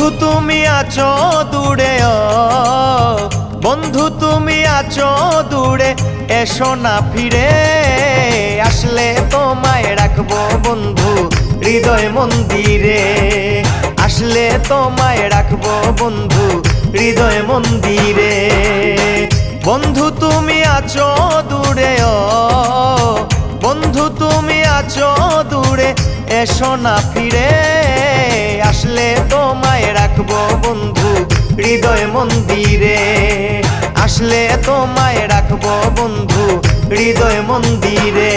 বন্ধু তুমি আছো দূরে, ও বন্ধু তুমি আছো দূরে, এসো না ফিরে, আসলে তোমায় রাখবো বন্ধু হৃদয় মন্দিরে, আসলে তোমায় রাখবো বন্ধু হৃদয় মন্দিরে। বন্ধু তুমি আছো দূরে, ও বন্ধু তুমি আছো দূরে, এসো না ফিরে, আসলে তোমায় রাখবো বন্ধু হৃদয় মন্দিরে, আসলে তোমায় রাখবো বন্ধু হৃদয় মন্দিরে।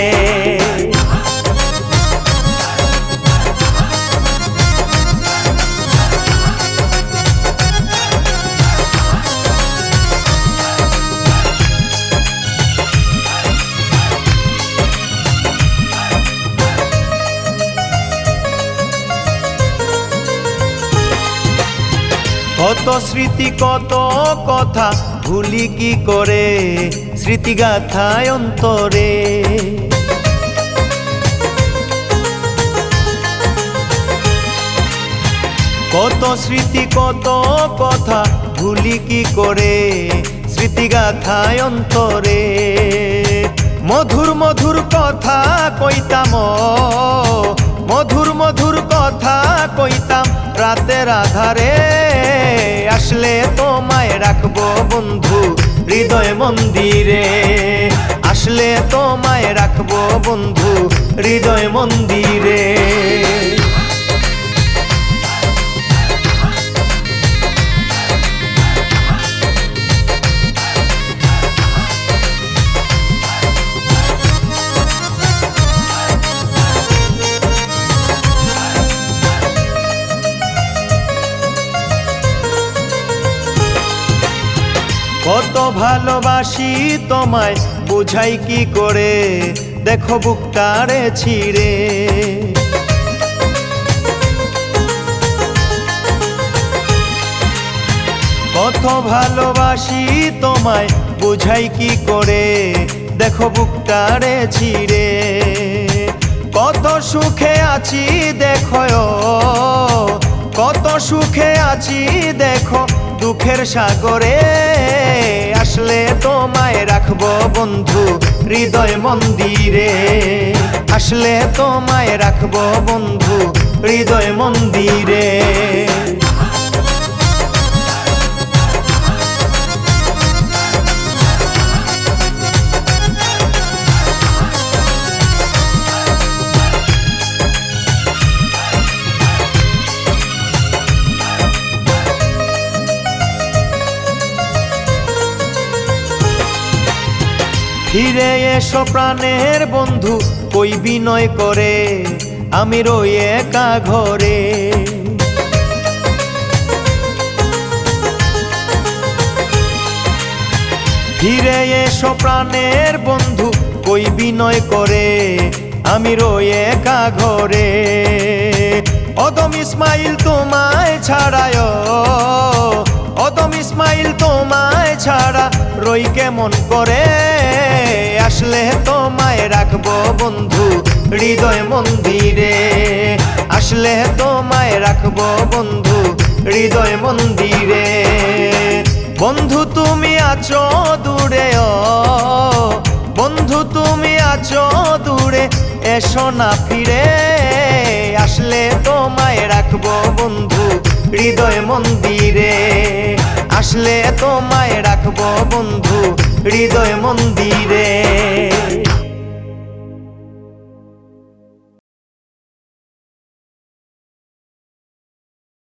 কত স্মৃতি কত কথা ভুলি কি করে, স্মৃতিগাথায় অন্তরে। কত স্মৃতি কত কথা ভুলি কি করে, স্মৃতিগাথায় অন্তরে। মধুর মধুর কথা কইতাম, মধুর মধুর কথা কইতাম রাতের আধারে, আসলে তোমায় রাখবো বন্ধু হৃদয় মন্দিরে, আসলে তোমায় রাখবো বন্ধু হৃদয় মন্দিরে। কত ভালোবাসি তোমায় বুঝাই কি করে, দেখো বুকটারে ছিঁড়ে। কত ভালোবাসি তোমায় বুঝাই কি করে, দেখো বুকটারে ছিঁড়ে। কত সুখে আছি দেখো, কত সুখে আছি দেখো দুঃখের সাগরে, আসলে তোমায় রাখবো বন্ধু হৃদয় মন্দিরে, আসলে তোমায় রাখবো বন্ধু হৃদয় মন্দিরে। ফিরে এসো প্রাণের বন্ধু কই বিনয় করে, আমি রই একা ঘরে। ফিরে এসো প্রাণের বন্ধু কই বিনয় করে, আমি রই একা ঘরে। অদম ইসমাইল তোমায় ছাড়ায়, অদম ইসমাইল তোমায় ছাড়া রই কেমন করে, আসলে তোমায় রাখবো বন্ধু হৃদয় মন্দিরে, আসলে তোমায় রাখবো বন্ধু হৃদয় মন্দিরে। বন্ধু তুমি আছো দূরে, ও বন্ধু তুমি আছো দূরে, এসো না ফিরে, আসলে তোমায় রাখবো বন্ধু হৃদয় মন্দিরে, আসলে তোমায় রাখবো বন্ধু হৃদয় মন্দিরে।